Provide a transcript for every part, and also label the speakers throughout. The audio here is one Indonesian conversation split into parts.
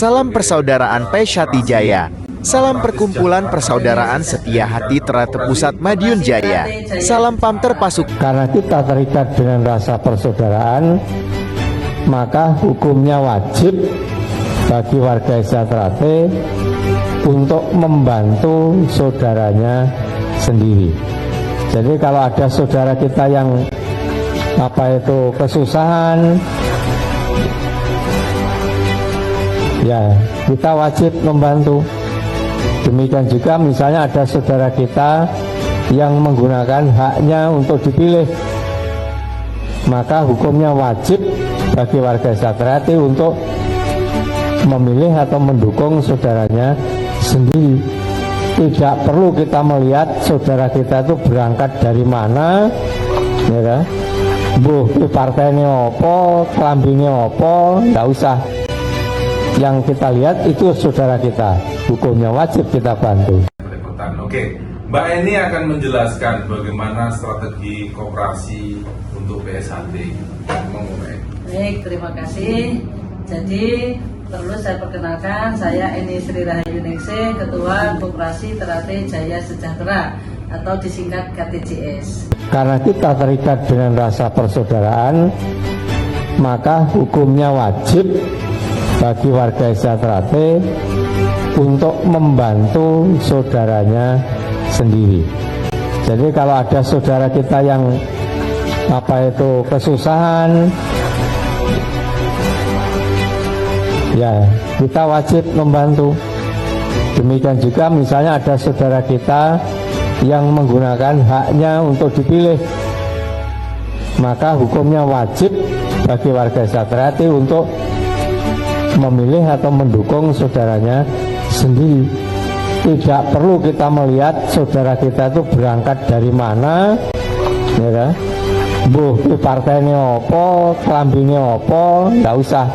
Speaker 1: Salam persaudaraan Pesyati Jaya. Salam perkumpulan persaudaraan setia hati Terate Pusat Madiun Jaya. Salam Pamter Pasuk.
Speaker 2: Karena kita terikat dengan rasa persaudaraan, maka hukumnya wajib bagi warga desa Terate untuk membantu saudaranya sendiri. Jadi kalau ada saudara kita yang kesusahan, ya kita wajib membantu. Demikian juga misalnya ada saudara kita yang menggunakan haknya untuk dipilih, maka hukumnya wajib bagi warga desa Terate untuk memilih atau mendukung saudaranya sendiri. Tidak perlu kita melihat saudara kita itu berangkat dari mana, ya kan? Partainya apa, kelambingnya apa, nggak usah. Yang kita lihat itu saudara kita, hukumnya wajib kita bantu.
Speaker 3: Oke, Mbak Eni akan menjelaskan bagaimana strategi koperasi untuk PSHT.
Speaker 4: Baik, terima kasih. Jadi perlu saya perkenalkan, saya Eni Sri Rahayu Ningsih, Ketua Koperasi Terate Jaya Sejahtera atau disingkat KTJS.
Speaker 2: Karena kita terikat dengan rasa persaudaraan, maka hukumnya wajib bagi warga desa Terate untuk membantu saudaranya sendiri. Jadi kalau ada saudara kita yang kesusahan, ya kita wajib membantu. Demikian juga misalnya ada saudara kita yang menggunakan haknya untuk dipilih, maka hukumnya wajib bagi warga desa Terate untuk memilih atau mendukung saudaranya sendiri. Tidak perlu kita melihat saudara kita itu berangkat dari mana, ya kan? Partainya apa, kelambingnya apa, nggak usah.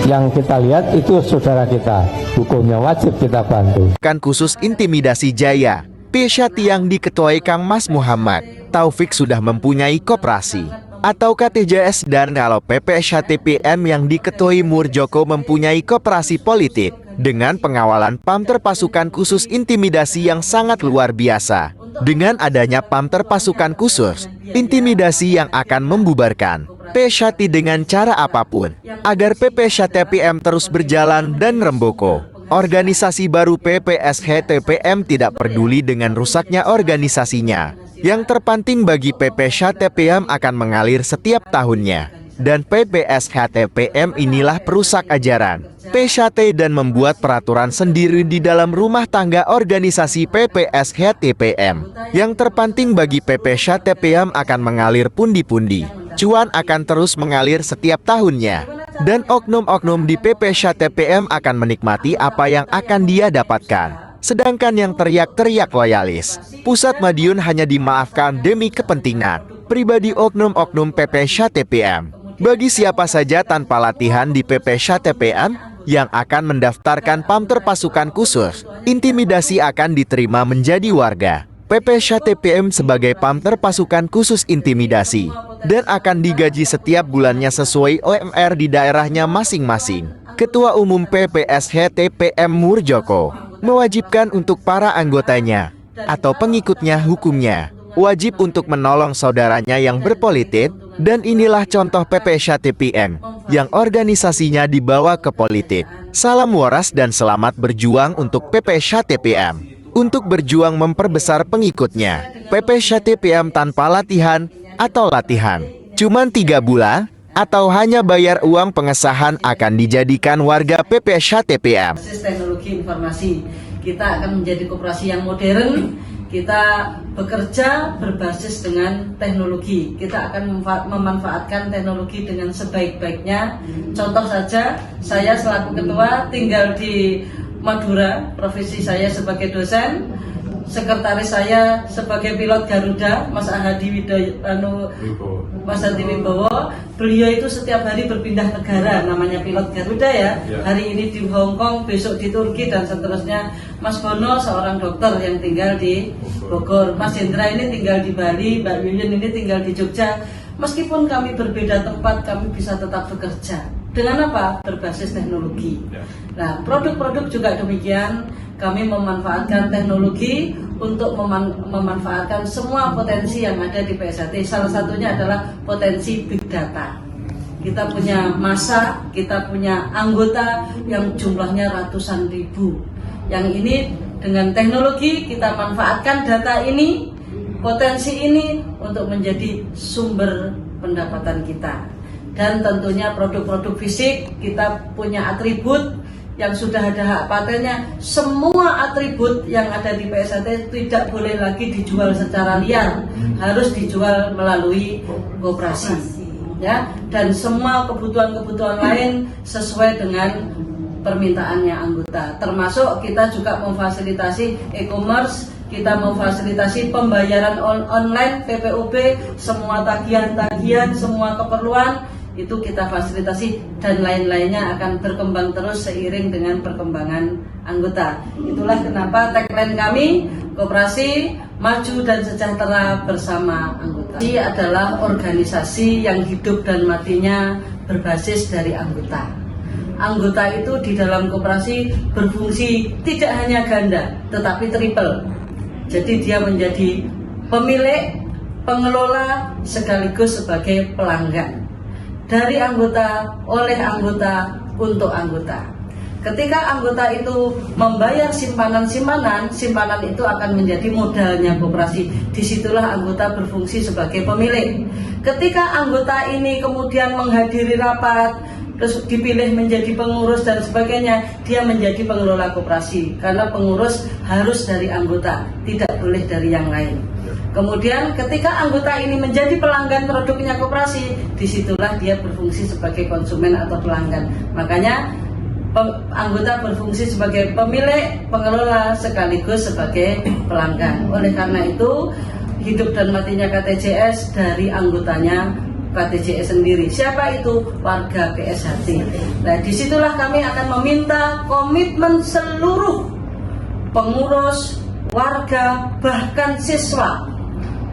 Speaker 2: Yang kita lihat itu saudara kita, hukumnya wajib kita bantu.
Speaker 1: Kan khusus intimidasi Jaya, Pesyati yang diketuai Kang Mas Muhammad Taufik sudah mempunyai koperasi atau KTJS, dan kalau PPSHTPM yang diketuai Murjoko mempunyai koperasi politik dengan pengawalan Pamter Pasukan Khusus Intimidasi yang sangat luar biasa. Dengan adanya Pamter Pasukan Khusus Intimidasi yang akan membubarkan Pesyati dengan cara apapun agar PPSHTPM terus berjalan dan remboko. Organisasi baru PPSHTPM tidak peduli dengan rusaknya organisasinya. Yang terpenting bagi PPSHTPM akan mengalir setiap tahunnya. Dan PPSHTPM inilah perusak ajaran PSHT dan membuat peraturan sendiri di dalam rumah tangga organisasi PPSHTPM. Yang terpenting bagi PPSHTPM akan mengalir pundi-pundi. Cuan akan terus mengalir setiap tahunnya. Dan oknum-oknum di PPSHTPM akan menikmati apa yang akan dia dapatkan. Sedangkan yang teriak-teriak loyalis Pusat Madiun hanya dimaafkan demi kepentingan pribadi oknum-oknum PPSHTPM. Bagi siapa saja tanpa latihan di PPSHTPM yang akan mendaftarkan Pamter Pasukan Khusus Intimidasi akan diterima menjadi warga PPSHTPM sebagai Pamter Pasukan Khusus Intimidasi dan akan digaji setiap bulannya sesuai UMR di daerahnya masing-masing. Ketua Umum PPSHTPM Murjoko mewajibkan untuk para anggotanya atau pengikutnya hukumnya wajib untuk menolong saudaranya yang berpolitik, dan inilah contoh PPSHTPM yang organisasinya dibawa ke politik. Salam waras dan selamat berjuang untuk PPSHTPM. Untuk berjuang memperbesar pengikutnya, PPSHTPM tanpa latihan atau latihan cuman 3 bulan atau hanya bayar uang pengesahan akan dijadikan warga PPSHTPM.
Speaker 4: Teknologi informasi, kita akan menjadi koperasi yang modern. Kita bekerja berbasis dengan teknologi. Kita akan memanfaatkan teknologi dengan sebaik-baiknya. Contoh saja, saya selaku ketua tinggal di Madura, profesi saya sebagai dosen, sekretaris saya sebagai pilot Garuda, Mas Hadi Wibowo. Beliau itu setiap hari berpindah negara, namanya pilot Garuda ya. Hari ini di Hong Kong, besok di Turki dan seterusnya. Mas Bono seorang dokter yang tinggal di Bogor. Mas Hendra ini tinggal di Bali, Mbak Yuyun ini tinggal di Jogja. Meskipun kami berbeda tempat, kami bisa tetap bekerja. Dengan apa? Berbasis teknologi. Nah, produk-produk juga demikian. Kami memanfaatkan teknologi untuk memanfaatkan semua potensi yang ada di PSHT. Salah satunya adalah potensi big data. Kita punya massa, kita punya anggota yang jumlahnya ratusan ribu. Yang ini dengan teknologi kita manfaatkan data ini, potensi ini untuk menjadi sumber pendapatan kita. Dan tentunya produk-produk fisik kita punya atribut yang sudah ada hak patennya. Semua atribut yang ada di PSHT tidak boleh lagi dijual secara liar, harus dijual melalui koperasi, ya. Dan semua kebutuhan-kebutuhan lain sesuai dengan permintaannya anggota. Termasuk kita juga memfasilitasi e-commerce, kita memfasilitasi pembayaran online, PPOB, semua tagihan-tagihan, semua keperluan itu kita fasilitasi, dan lain-lainnya akan berkembang terus seiring dengan perkembangan anggota. Itulah kenapa tagline kami, koperasi maju dan sejahtera bersama anggota. Ini adalah organisasi yang hidup dan matinya berbasis dari anggota. Anggota itu di dalam koperasi berfungsi tidak hanya ganda, tetapi triple. Jadi dia menjadi pemilik, pengelola, sekaligus sebagai pelanggan. Dari anggota, oleh anggota, untuk anggota. Ketika anggota itu membayar simpanan-simpanan, simpanan itu akan menjadi modalnya koperasi. Disitulah anggota berfungsi sebagai pemilik. Ketika anggota ini kemudian menghadiri rapat, terus dipilih menjadi pengurus dan sebagainya, dia menjadi pengelola koperasi. Karena pengurus harus dari anggota, tidak boleh dari yang lain. Kemudian ketika anggota ini menjadi pelanggan produknya koperasi, disitulah dia berfungsi sebagai konsumen atau pelanggan. Makanya anggota berfungsi sebagai pemilik, pengelola, sekaligus sebagai pelanggan. Oleh karena itu, hidup dan matinya KTJS dari anggotanya KTJS sendiri. Siapa itu? Warga PSHT. Nah, disitulah kami akan meminta komitmen seluruh pengurus, warga, bahkan siswa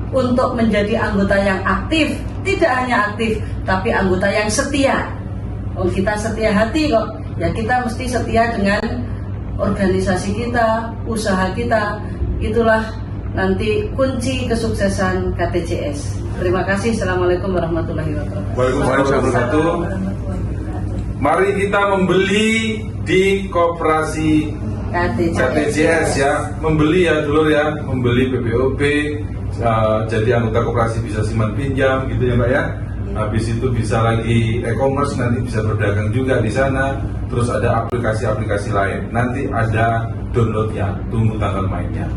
Speaker 4: untuk menjadi anggota yang aktif. Tidak hanya aktif, tapi anggota yang setia. Oh, kita setia hati kok. Ya, kita mesti setia dengan organisasi kita, usaha kita. Itulah nanti kunci kesuksesan KTJS. Terima kasih. Assalamualaikum warahmatullahi wabarakatuh.
Speaker 3: Waalaikumsalam warahmatullahi wabarakatuh. Mari kita membeli di koperasi KTJS ya, membeli ya dulur ya, membeli PPOB, jadi anggota koperasi bisa simpan pinjam gitu ya Mbak ya. Habis itu bisa lagi e-commerce, nanti bisa berdagang juga di sana. Terus ada aplikasi-aplikasi lain, nanti ada downloadnya, tunggu tanggal mainnya.